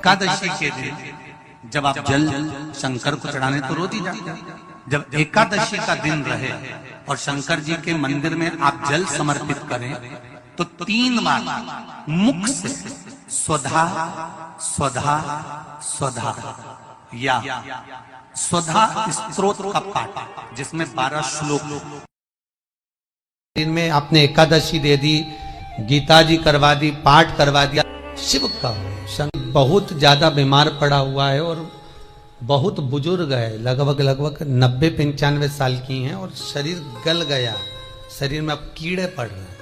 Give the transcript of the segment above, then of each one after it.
एकादशी के दिन जब आप जल शंकर को चढ़ाने तो रोज ही जाते हैं। जब एकादशी का दिन रहे और शंकर जी के मंदिर में आप जल समर्पित करें तो 3 बार मुख से स्वधा स्वधा स्वधा या स्वधा स्तोत्र का पाठ, जिसमें 12 श्लोक। दिन में आपने एकादशी दे दी, गीता जी करवा दी, पाठ करवा दिया। शिव का शंकर बहुत ज्यादा बीमार पड़ा हुआ है और बहुत बुजुर्ग है, लगभग 90-95 साल की हैं और शरीर गल गया, शरीर में अब कीड़े पड़ रहे हैं।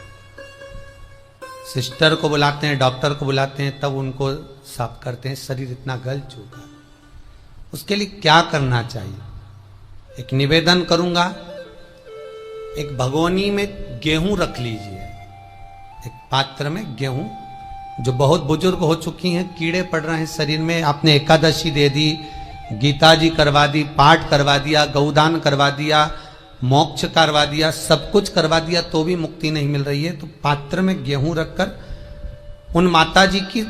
सिस्टर को बुलाते हैं, डॉक्टर को बुलाते हैं, तब उनको साफ करते हैं, शरीर इतना गल चुका। उसके लिए क्या करना चाहिए? एक निवेदन करूंगा, एक भगोनी में गेहूं रख लीजिए, एक पात्र में गेहूं, जो बहुत बुजुर्ग हो चुकी हैं, कीड़े पड़ रहे हैं शरीर में, आपने एकादशी दे दी, गीता जी करवा दी, पाठ करवा दिया, गौदान करवा दिया, मोक्ष करवा दिया, सब कुछ करवा दिया, तो भी मुक्ति नहीं मिल रही है, तो पात्र में गेहूं रखकर उन माता जी की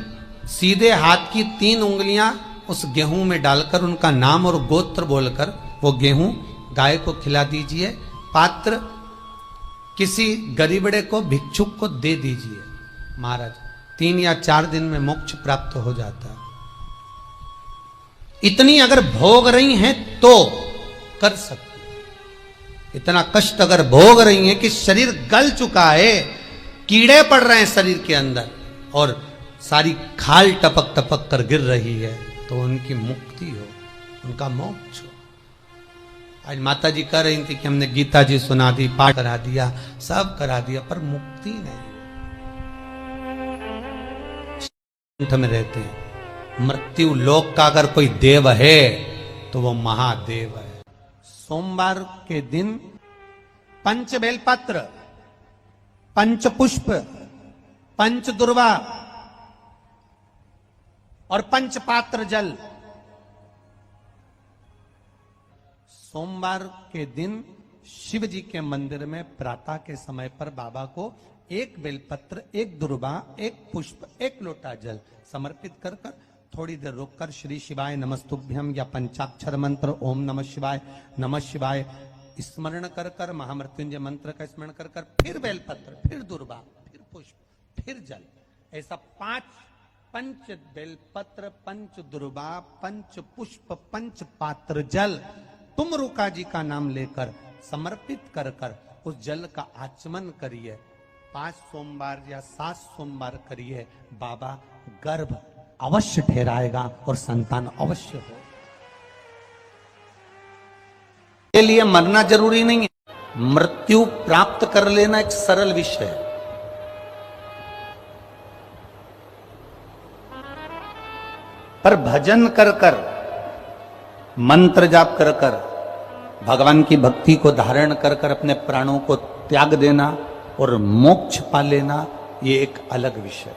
सीधे हाथ की 3 उंगलियां उस गेहूं में डालकर उनका नाम और गोत्र बोलकर वो गेहूं गाय को खिला दीजिए। पात्र किसी गरीबड़े को, भिक्षुक को दे दीजिए। महाराज 3 या 4 दिन में मोक्ष प्राप्त हो जाता है। इतनी अगर भोग रही हैं तो कर सकते, इतना कष्ट अगर भोग रही हैं कि शरीर गल चुका है, कीड़े पड़ रहे हैं शरीर के अंदर और सारी खाल टपक टपक कर गिर रही है, तो उनकी मुक्ति हो, उनका मोक्ष हो। आज माता जी कह रही थी कि हमने गीता जी सुना दी, पाठ करा दिया, सब करा दिया, पर मुक्ति नहीं। में रहते हैं, मृत्यु लोक का अगर कोई देव है तो वो महादेव है। सोमवार के दिन 5 बेलपत्र, 5 पुष्प, 5 दुर्वा और 5 पात्र जल। सोमवार के दिन शिव जी के मंदिर में प्रातः के समय पर बाबा को 1 बेलपत्र, 1 दुर्वा, 1 पुष्प, 1 लोटा जल समर्पित कर कर थोड़ी देर रोककर श्री शिवाय नमस्तुभ्यम या पंचाक्षर मंत्र ओम नमः शिवाय स्मरण कर कर, महामृत्युंजय मंत्र का स्मरण कर कर, फिर बेलपत्र, फिर दुर्वा, फिर पुष्प, फिर जल, ऐसा 5 बेलपत्र, 5 दुर्वा, 5 पुष्प, 5 पात्र जल तुम रुका जी का नाम लेकर समर्पित कर कर उस जल का आचमन करिए। 5 सोमवार या 7 सोमवार करिए, बाबा गर्भ अवश्य ठहराएगा और संतान अवश्य हो। के लिए मरना जरूरी नहीं है, मृत्यु प्राप्त कर लेना एक सरल विषय है। पर भजन कर कर, मंत्र जाप कर कर, भगवान की भक्ति को धारण कर कर अपने प्राणों को त्याग देना और मोक्ष पा लेना, ये एक अलग विषय।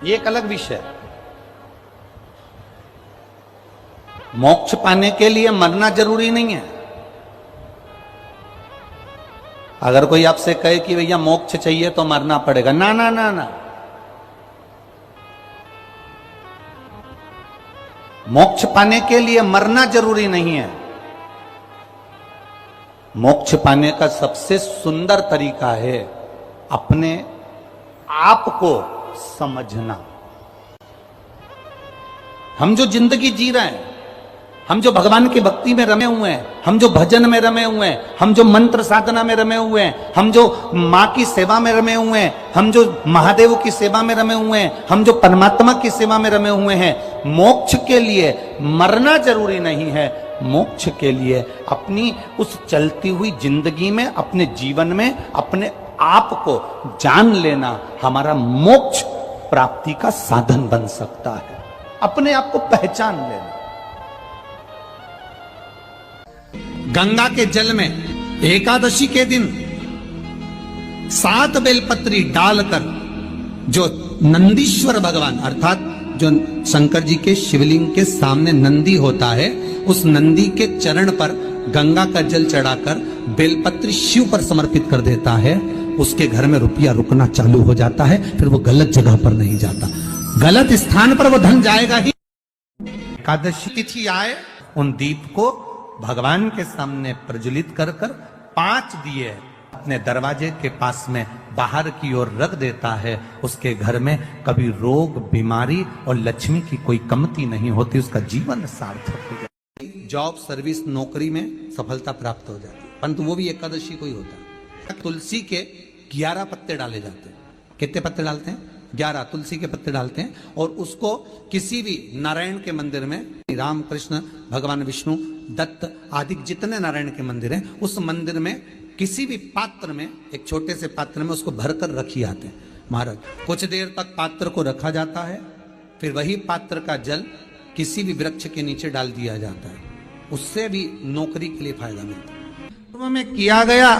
ये एक अलग विषय। मोक्ष पाने के लिए मरना जरूरी नहीं है। अगर कोई आपसे कहे कि भैया मोक्ष चाहिए तो मरना पड़ेगा, ना ना ना ना, मोक्ष पाने के लिए मरना जरूरी नहीं है। मोक्ष पाने का सबसे सुंदर तरीका है अपने आप को समझना। हम जो जिंदगी जी रहे हैं, हम जो भगवान की भक्ति में रमे हुए हैं, हम जो भजन में रमे हुए हैं, हम जो मंत्र साधना में रमे हुए हैं, हम जो माँ की सेवा में रमे हुए हैं, हम जो महादेव की सेवा में रमे हुए हैं, हम जो परमात्मा की सेवा में रमे हुए हैं, मोक्ष के लिए मरना जरूरी नहीं है। मोक्ष के लिए अपनी उस चलती हुई जिंदगी में, अपने जीवन में अपने आप को जान लेना हमारा मोक्ष प्राप्ति का साधन बन सकता है। अपने आप को पहचान लेना। गंगा के जल में एकादशी के दिन 7 बेलपत्री डालकर जो नंदीश्वर भगवान अर्थात जो शंकर जी के शिवलिंग के सामने नंदी होता है, उस नंदी के चरण पर गंगा का जल चढ़ाकर बेलपत्री शिव पर समर्पित कर देता है उसके घर में रुपया रुकना चालू हो जाता है, फिर वो गलत जगह पर नहीं जाता, गलत स्थान पर वो धन जाएगा ही। एकादशी तिथि आए, उन दीप को भगवान के सामने प्रज्वलित कर कर 5 दिए अपने दरवाजे के पास में बाहर की ओर रख देता है, उसके घर में कभी रोग बीमारी और लक्ष्मी की कोई कमती नहीं होती, उसका जीवन सार्थक हो जाता है, जॉब सर्विस नौकरी में सफलता प्राप्त हो जाती है। परंतु वो भी एकादशी को ही होता है। तुलसी के 11 पत्ते डाले जाते हैं। कितने पत्ते डालते हैं? 11 तुलसी के पत्ते डालते हैं, और उसको किसी भी नारायण के मंदिर में, राम कृष्ण भगवान विष्णु दत्त आदि जितने नारायण के मंदिर हैं, उस मंदिर में किसी भी पात्र में, एक छोटे से पात्र में उसको भरकर रखी आते हैं महाराज। कुछ देर तक पात्र को रखा जाता है, फिर वही पात्र का जल किसी भी वृक्ष के नीचे डाल दिया जाता है, उससे भी नौकरी के लिए फायदा मिलता है। तो में किया गया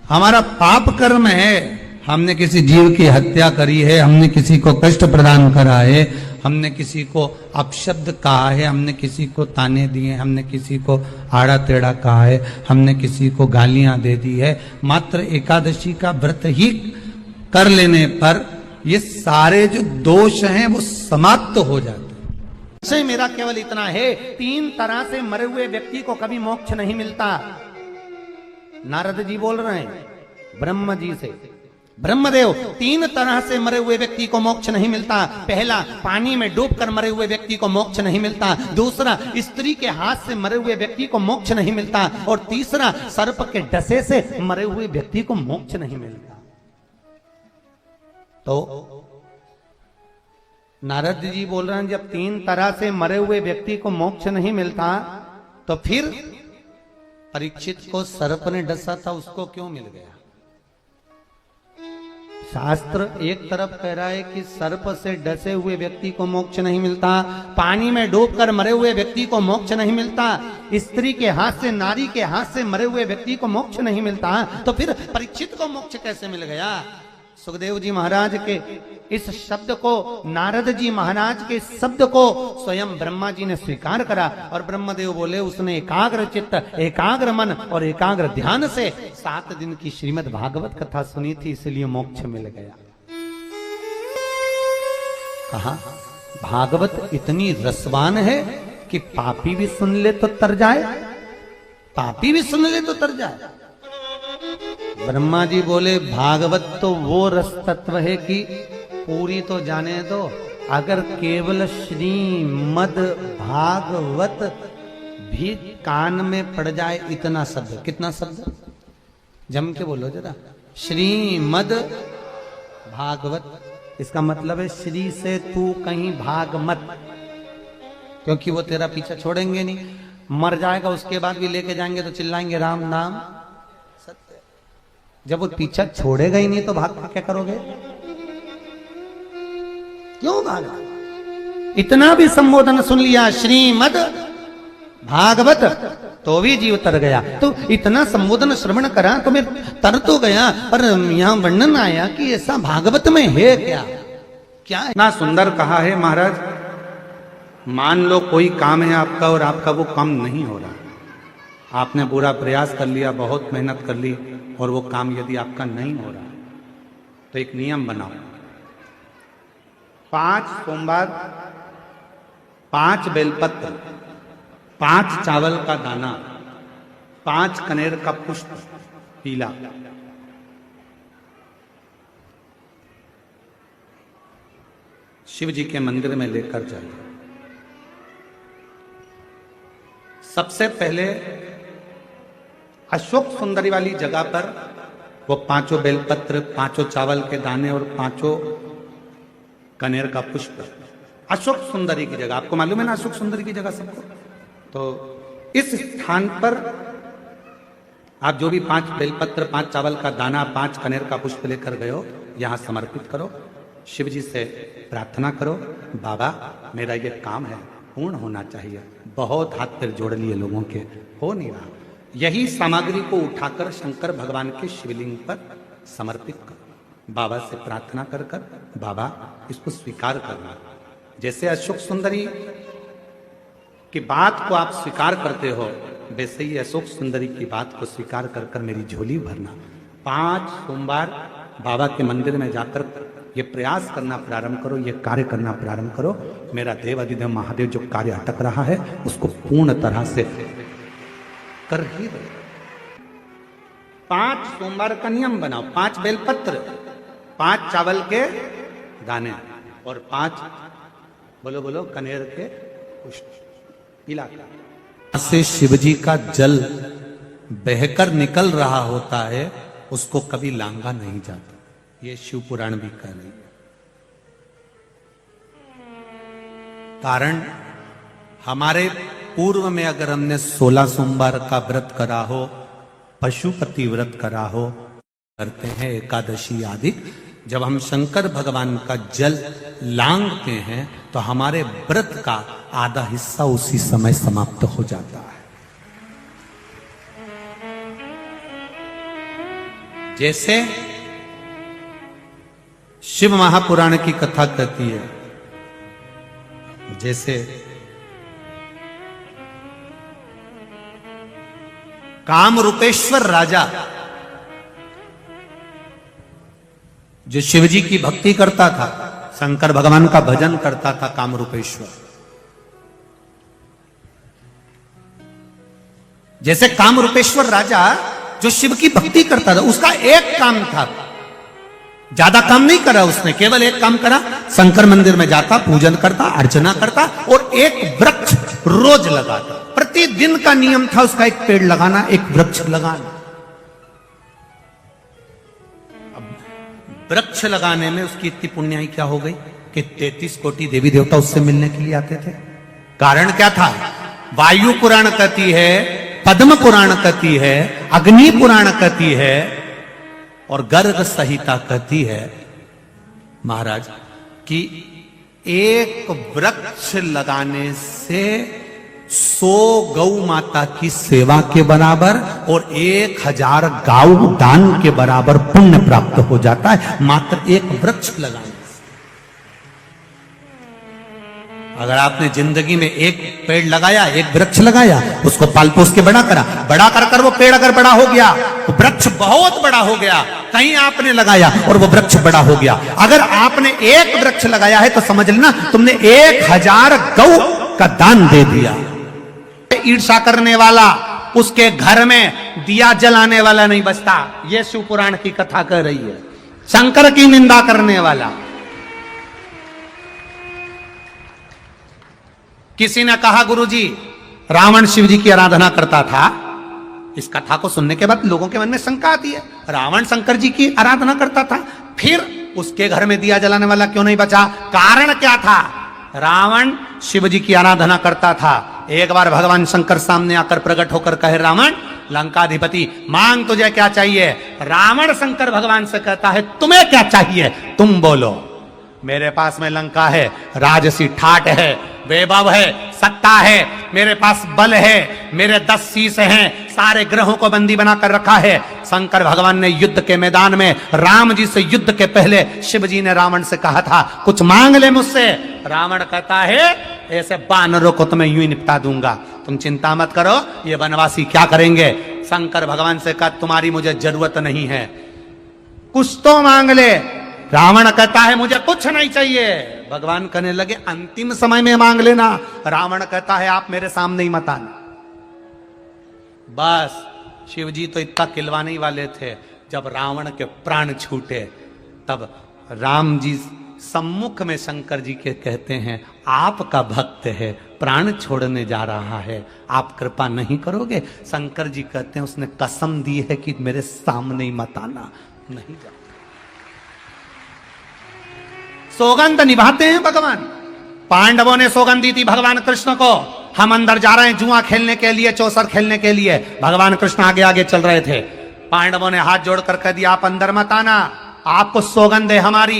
हमारा पाप कर्म है, हमने किसी जीव की हत्या करी है, हमने किसी को कष्ट प्रदान करा है, हमने किसी को अपशब्द कहा है, हमने किसी को ताने दिए, हमने किसी को आड़ा टेढ़ा कहा है, हमने किसी को गालियां दे दी है, मात्र एकादशी का व्रत ही कर लेने पर ये सारे जो दोष हैं वो समाप्त हो जाते हैं। से मेरा केवल इतना है, 3 तरह से मरे हुए व्यक्ति को कभी मोक्ष नहीं मिलता। नारद जी बोल रहे हैं ब्रह्म जी से, ब्रह्मदेव, 3 तरह से मरे हुए व्यक्ति को मोक्ष नहीं मिलता। पहला, पानी में डूबकर मरे हुए व्यक्ति को मोक्ष नहीं मिलता। दूसरा, स्त्री के हाथ से मरे हुए व्यक्ति को मोक्ष नहीं मिलता। और तीसरा, सर्प के डसे से मरे हुए व्यक्ति को मोक्ष नहीं मिलता। तो नारद जी बोल रहे हैं जब 3 तरह से मरे हुए व्यक्ति को मोक्ष नहीं मिलता, तो फिर परीक्षित को सर्प ने डसा था, उसको क्यों मिल गया? शास्त्र एक तरफ कह रहा है कि सर्प से डसे हुए व्यक्ति को मोक्ष नहीं मिलता, पानी में डूबकर मरे हुए व्यक्ति को मोक्ष नहीं मिलता, स्त्री के हाथ से, नारी के हाथ से मरे हुए व्यक्ति को मोक्ष नहीं मिलता, तो फिर परीक्षित को मोक्ष कैसे मिल गया? सुखदेव जी महाराज के इस शब्द को, नारद जी महाराज के शब्द को स्वयं ब्रह्मा जी ने स्वीकार करा, और ब्रह्मदेव बोले उसने एकाग्र चित्त, एकाग्र मन और एकाग्र ध्यान से 7 दिन की श्रीमद् भागवत कथा सुनी थी, इसलिए मोक्ष मिल गया। कहा भागवत इतनी रसवान है कि पापी भी सुन ले तो तर जाए, पापी भी सुन ले तो तर जाए। ब्रह्मा जी बोले भागवत तो वो रस तत्व है कि पूरी तो जाने दो, अगर केवल श्रीमद् भागवत भी कान में पड़ जाए, इतना शब्द, कितना शब्द जम के बोलो जरा, श्रीमद् भागवत, इसका मतलब है श्री से तू कहीं भाग मत, क्योंकि वो तेरा पीछा छोड़ेंगे नहीं, मर जाएगा उसके बाद भी लेके जाएंगे तो चिल्लाएंगे राम नाम सत्य। जब वो पीछा छोड़ेगा ही नहीं तो भाग क्या करोगे? क्यों भागा? इतना भी संबोधन सुन लिया श्रीमद् भागवत तो भी जीव तर गया। तो इतना संबोधन श्रवण करा तो मैं तर तो गया, पर यहाँ वर्णन आया कि ऐसा भागवत में है क्या? क्या है? इतना सुंदर कहा है महाराज, मान लो कोई काम है आपका और आपका वो काम नहीं हो रहा, आपने पूरा प्रयास कर लिया, बहुत मेहनत कर ली, और वो काम यदि आपका नहीं हो रहा, तो एक नियम बनाओ, 5 सोमवार, 5 बेलपत्र, 5 चावल का दाना, 5 कनेर का पुष्प पीला, शिव जी के मंदिर में लेकर जाइए। सबसे पहले अशोक सुंदरी वाली जगह पर वो 5 बेलपत्र, 5 चावल के दाने और 5 कनेर का पुष्प, अशोक सुंदरी की जगह, आपको मालूम है ना अशोक सुंदरी की जगह सबको, तो इस स्थान पर आप जो भी 5 बेलपत्र, 5 चावल का दाना, 5 कनेर का पुष्प लेकर गए हो, यहां समर्पित करो, शिव जी से प्रार्थना करो, बाबा मेरा ये काम है पूर्ण होना चाहिए, बहुत हाथ पैर जोड़ लिए लोगों के, हो नहीं रहा। यही सामग्री को उठाकर शंकर भगवान के शिवलिंग पर समर्पित करो, बाबा से प्रार्थना कर कर बाबा इसको स्वीकार करना। जैसे अशोक सुंदरी की बात को आप स्वीकार करते हो, वैसे ही अशोक सुंदरी की बात को स्वीकार कर कर मेरी झोली भरना। 5 सोमवार बाबा के मंदिर में जाकर ये प्रयास करना प्रारंभ करो, ये कार्य करना प्रारंभ करो। मेरा देव अधिदेव महादेव जो कार्य अटक रहा है उसको पूर्ण तरह से कर ही दो। 5 सोमवार का नियम बनाओ, 5 बेलपत्र, 5 चावल के दाने और 5 बोलो बोलो कनेर के पुष्प पिला से शिवजी का जल बहकर निकल रहा होता है, उसको कभी लांगा नहीं जाता। ये शिव पुराण भी कह रही है। कारण हमारे पूर्व में अगर हमने 16 सोमवार का व्रत करा हो, पशुपति व्रत करा हो, करते हैं एकादशी आदि, जब हम शंकर भगवान का जल लांघते हैं तो हमारे व्रत का आधा हिस्सा उसी समय समाप्त हो जाता है। जैसे शिव महापुराण की कथा कहती है, जैसे कामरूपेश्वर राजा जो शिवजी की भक्ति करता था, शंकर भगवान का भजन करता था, कामरूपेश्वर, जैसे कामरूपेश्वर राजा जो शिव की भक्ति करता था, उसका एक काम था, ज्यादा काम नहीं करा उसने, केवल एक काम करा, शंकर मंदिर में जाता, पूजन करता, अर्चना करता और एक वृक्ष रोज लगाता। प्रतिदिन का नियम था उसका एक पेड़ लगाना, एक वृक्ष लगाना। वृक्ष लगाने में उसकी इतनी पुण्याई क्या हो गई कि 33 कोटि देवी देवता उससे मिलने के लिए आते थे। कारण क्या था? वायु पुराण कहती है, पद्म पुराण कहती है, अग्नि पुराण कहती है और गर्ग संहिता कहती है महाराज कि एक वृक्ष लगाने से 100 गौ माता की सेवा के बराबर और 1000 गाऊ दान के बराबर पुण्य प्राप्त हो जाता है, मात्र एक वृक्ष लगाने से। अगर आपने जिंदगी में एक पेड़ लगाया, एक वृक्ष लगाया, उसको पाल पोस के बड़ा करा, बड़ा कर वो पेड़ अगर बड़ा हो गया, वो वृक्ष बहुत बड़ा हो गया, कहीं आपने लगाया और वो वृक्ष बड़ा हो गया। अगर आपने एक वृक्ष लगाया है तो समझ लेना तुमने 1000 गौ का दान दे दिया। ईर्षा करने वाला, उसके घर में दिया जलाने वाला नहीं बचता, ये शिव पुराण की कथा कह रही है। शंकर की निंदा करने वाला, किसी ने कहा गुरुजी रावण शिव जी की आराधना करता था। इस कथा को सुनने के बाद लोगों के मन में शंका आती है, रावण शंकर जी की आराधना करता था, फिर उसके घर में दिया जलाने वाला क्यों नहीं बचा? कारण क्या था? रावण शिव जी की आराधना करता था। एक बार भगवान शंकर सामने आकर प्रकट होकर कहे, रावण लंकाधिपति मांग तुझे क्या चाहिए? रावण शंकर भगवान से कहता है, तुम्हें क्या चाहिए? तुम बोलो। मेरे पास में लंका है, राजसी ठाट है, वैभव है, सत्ता है, मेरे पास बल है, मेरे 10 शीश हैं, सारे ग्रहों को बंदी बनाकर रखा है। शंकर भगवान ने युद्ध के मैदान में राम जी से युद्ध के पहले शिव जी ने रावण से कहा था, कुछ मांग ले मुझसे। रावण कहता है, ऐसे बानरों को तो मैं यूं ही निपटा दूंगा, तुम चिंता मत करो, ये वनवासी क्या करेंगे। शंकर भगवान से कहा, तुम्हारी मुझे जरूरत नहीं है, कुछ तो मांग ले। रावण कहता है, मुझे कुछ नहीं चाहिए। भगवान कहने लगे, अंतिम समय में मांग लेना। रावण कहता है, आप मेरे सामने ही मत आना। बस शिव जी तो इतना खिलवाने वाले थे, जब रावण के प्राण छूटे तब राम जी सम्मुख में शंकर जी के कहते हैं, आपका भक्त है, प्राण छोड़ने जा रहा है, आप कृपा नहीं करोगे? शंकर जी कहते हैं, उसने कसम दी है कि मेरे सामने ही मत आना, नहीं जा। सौगंध निभाते हैं भगवान। पांडवों ने सौगंध दी थी भगवान कृष्ण को, हम अंदर जा रहे हैं जुआ खेलने के लिए, चौसर खेलने के लिए। भगवान कृष्ण आगे आगे चल रहे थे। पांडवों ने हाथ जोड़कर कह दिया, आप अंदर मत आना, आपको सौगंध है हमारी।